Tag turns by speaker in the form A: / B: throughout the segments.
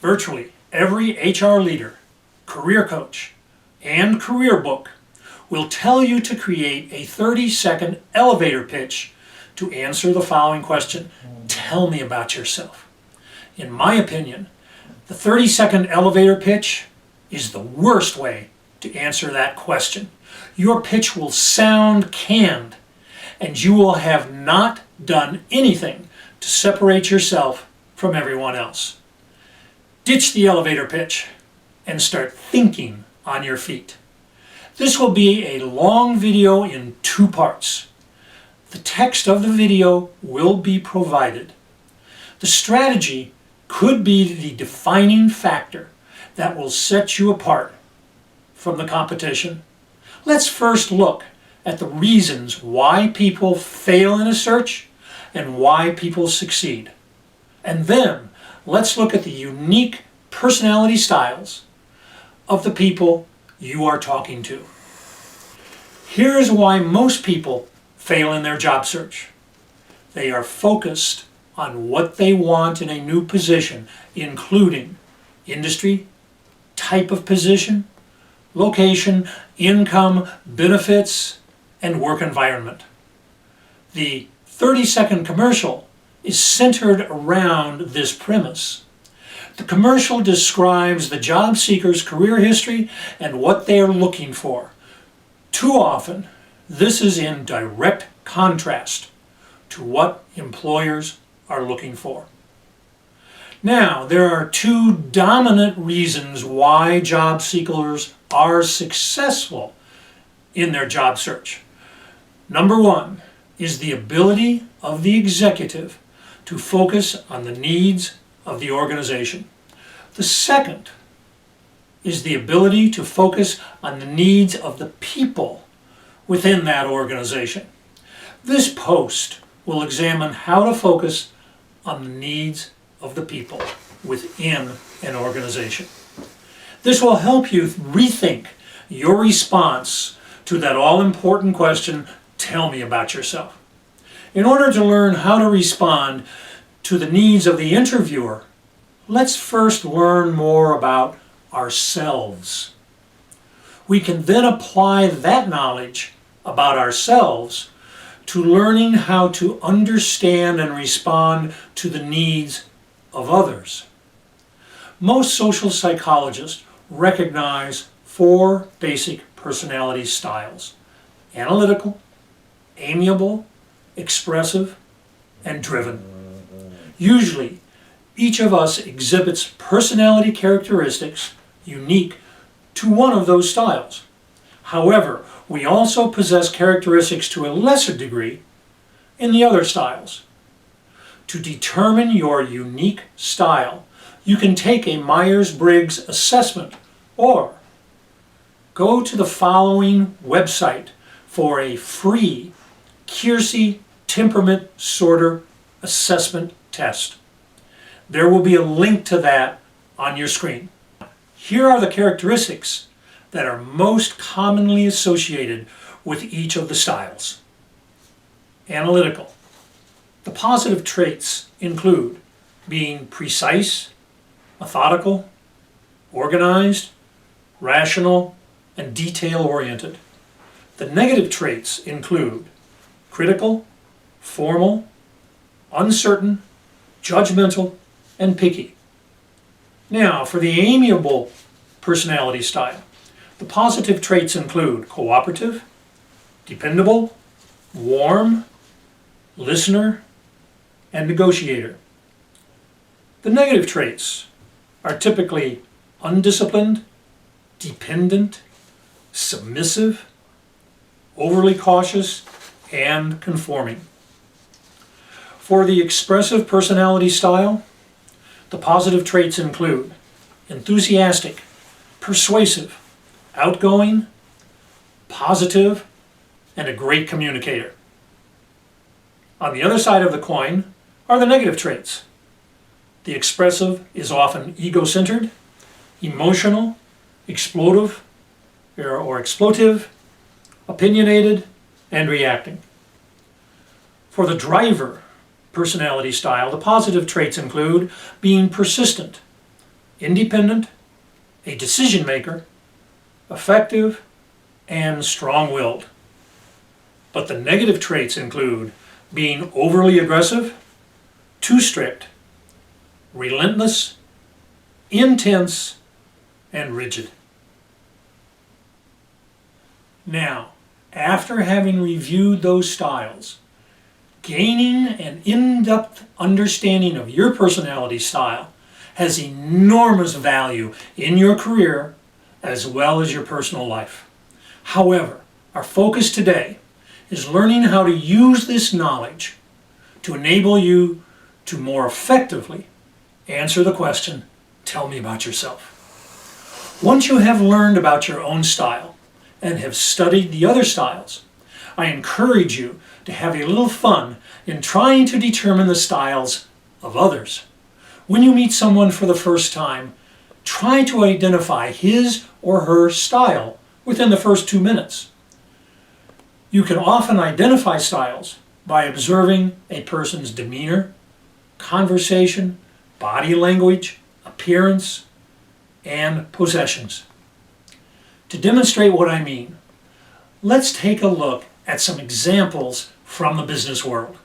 A: Virtually every HR leader, career coach, and career book will tell you to create a 30-second elevator pitch to answer the following question: tell me about yourself. In my opinion, the 30-second elevator pitch is the worst way to answer that question. Your pitch will sound canned, and you will have not done anything to separate yourself from everyone else. Ditch the elevator pitch and start thinking on your feet. This will be a long video in 2 parts. The text of the video will be provided. The strategy could be the defining factor that will set you apart from the competition. Let's first look at the reasons why people fail in a search and why people succeed. And then let's look at the unique personality styles of the people you are talking to. Here's why most people fail in their job search. They are focused on what they want in a new position, including industry, type of position, location, income, benefits, and work environment. The 30-second commercial is centered around this premise. The commercial describes the job seeker's career history and what they are looking for. Too often, this is in direct contrast to what employers are looking for. Now, there are 2 dominant reasons why job seekers are successful in their job search. Number 1 is the ability of the executive to focus on the needs of the organization. The second is the ability to focus on the needs of the people within that organization. This post will examine how to focus on the needs of the people within an organization. This will help you rethink your response to that all-important question, tell me about yourself. In order to learn how to respond to the needs of the interviewer, let's first learn more about ourselves. We can then apply that knowledge about ourselves to learning how to understand and respond to the needs of others. Most social psychologists recognize 4 basic personality styles: analytical, amiable, expressive, and driven. Usually, each of us exhibits personality characteristics unique to one of those styles. However, we also possess characteristics to a lesser degree in the other styles. To determine your unique style, you can take a Myers-Briggs assessment or go to the following website for a free Keirsey Temperament Sorter Assessment Test. There will be a link to that on your screen. Here are the characteristics that are most commonly associated with each of the styles. Analytical. The positive traits include being precise, methodical, organized, rational, and detail-oriented. The negative traits include critical, formal, uncertain, judgmental, and picky. Now, for the amiable personality style, the positive traits include cooperative, dependable, warm, listener, and negotiator. The negative traits are typically undisciplined, dependent, submissive, overly cautious, and conforming. For the expressive personality style, the positive traits include enthusiastic, persuasive, outgoing, positive, and a great communicator. On the other side of the coin are the negative traits. The expressive is often ego-centered, emotional, exploitive, opinionated, and reacting. For the driver personality style, the positive traits include being persistent, independent, a decision maker, effective, and strong-willed. But the negative traits include being overly aggressive, too strict, relentless, intense, and rigid. Now, after having reviewed those styles, gaining an in-depth understanding of your personality style has enormous value in your career as well as your personal life. However, our focus today is learning how to use this knowledge to enable you to more effectively answer the question, tell me about yourself. Once you have learned about your own style and have studied the other styles, I encourage you to have a little fun in trying to determine the styles of others. When you meet someone for the first time, try to identify his or her style within the first 2 minutes. You can often identify styles by observing a person's demeanor, conversation, body language, appearance, and possessions. To demonstrate what I mean, let's take a look at some examples from the business world.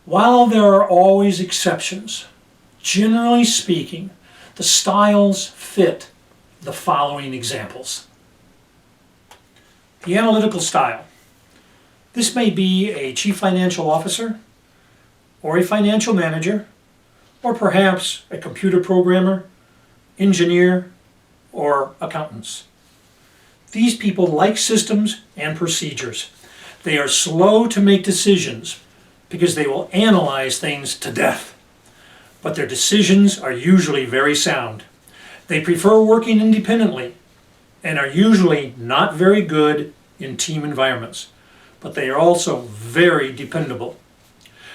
A: While there are always exceptions, generally speaking, the styles fit the following examples. The analytical style. This may be a chief financial officer, or a financial manager, or perhaps a computer programmer, engineer, or accountants. These people like systems and procedures. They are slow to make decisions because they will analyze things to death. But their decisions are usually very sound. They prefer working independently and are usually not very good in team environments, but they are also very dependable.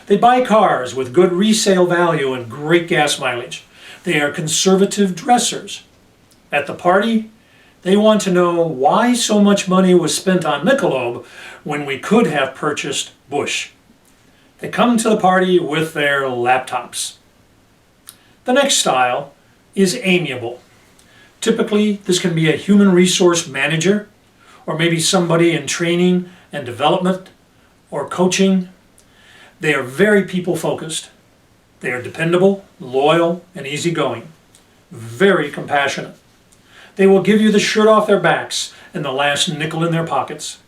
A: They buy cars with good resale value and great gas mileage. They are conservative dressers. At the party, they want to know why so much money was spent on Michelob when we could have purchased Busch. They come to the party with their laptops. The next style is amiable. Typically, this can be a human resource manager, or maybe somebody in training and development or coaching. They are very people-focused. They are dependable, loyal, and easygoing. Very compassionate. They will give you the shirt off their backs and the last nickel in their pockets.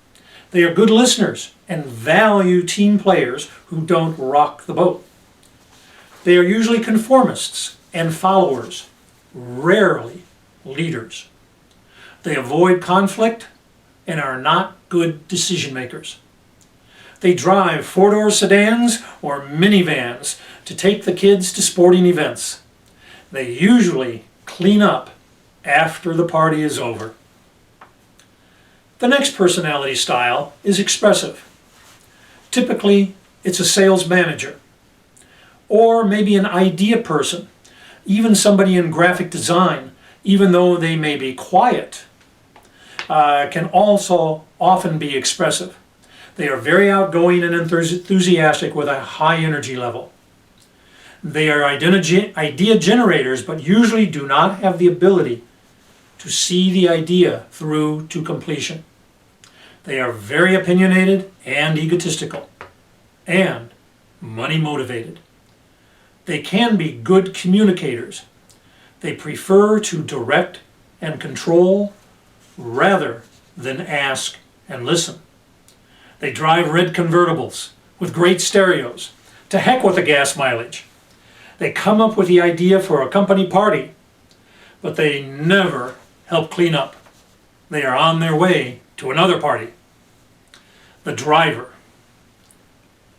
A: They are good listeners and value team players who don't rock the boat. They are usually conformists and followers, rarely leaders. They avoid conflict and are not good decision makers. They drive four-door sedans or minivans to take the kids to sporting events. They usually clean up after the party is over. The next personality style is expressive. Typically, it's a sales manager, or maybe an idea person, even somebody in graphic design, even though they may be quiet, can also often be expressive. They are very outgoing and enthusiastic with a high energy level. They are idea generators, but usually do not have the ability to see the idea through to completion. They are very opinionated and egotistical, and money motivated. They can be good communicators. They prefer to direct and control rather than ask and listen. They drive red convertibles with great stereos. To heck with the gas mileage. They come up with the idea for a company party, but they never help clean up. They are on their way to another party. The driver,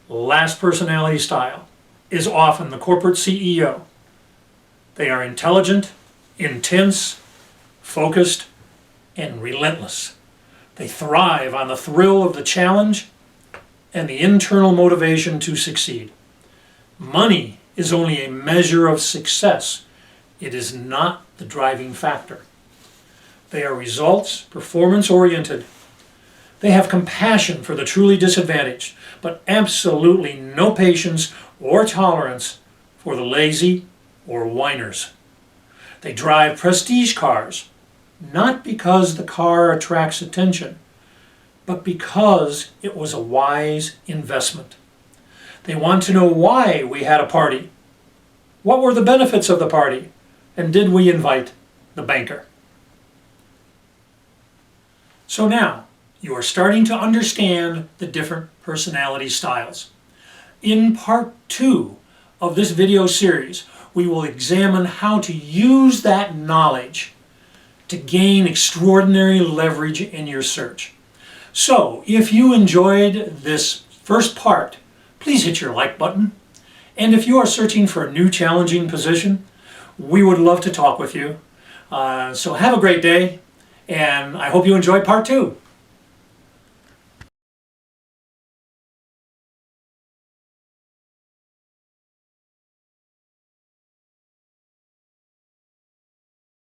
A: last personality style, is often the corporate CEO. They are intelligent, intense, focused, and relentless. They thrive on the thrill of the challenge and the internal motivation to succeed. Money is only a measure of success. It is not the driving factor. They are results, performance-oriented. They have compassion for the truly disadvantaged, but absolutely no patience or tolerance for the lazy or whiners. They drive prestige cars, not because the car attracts attention, but because it was a wise investment. They want to know why we had a party. What were the benefits of the party? And did we invite the banker? So now, you are starting to understand the different personality styles. In part 2 of this video series, we will examine how to use that knowledge to gain extraordinary leverage in your search. So, if you enjoyed this first part, please hit your like button. And if you are searching for a new challenging position, we would love to talk with you. So have a great day, and I hope you enjoyed part 2.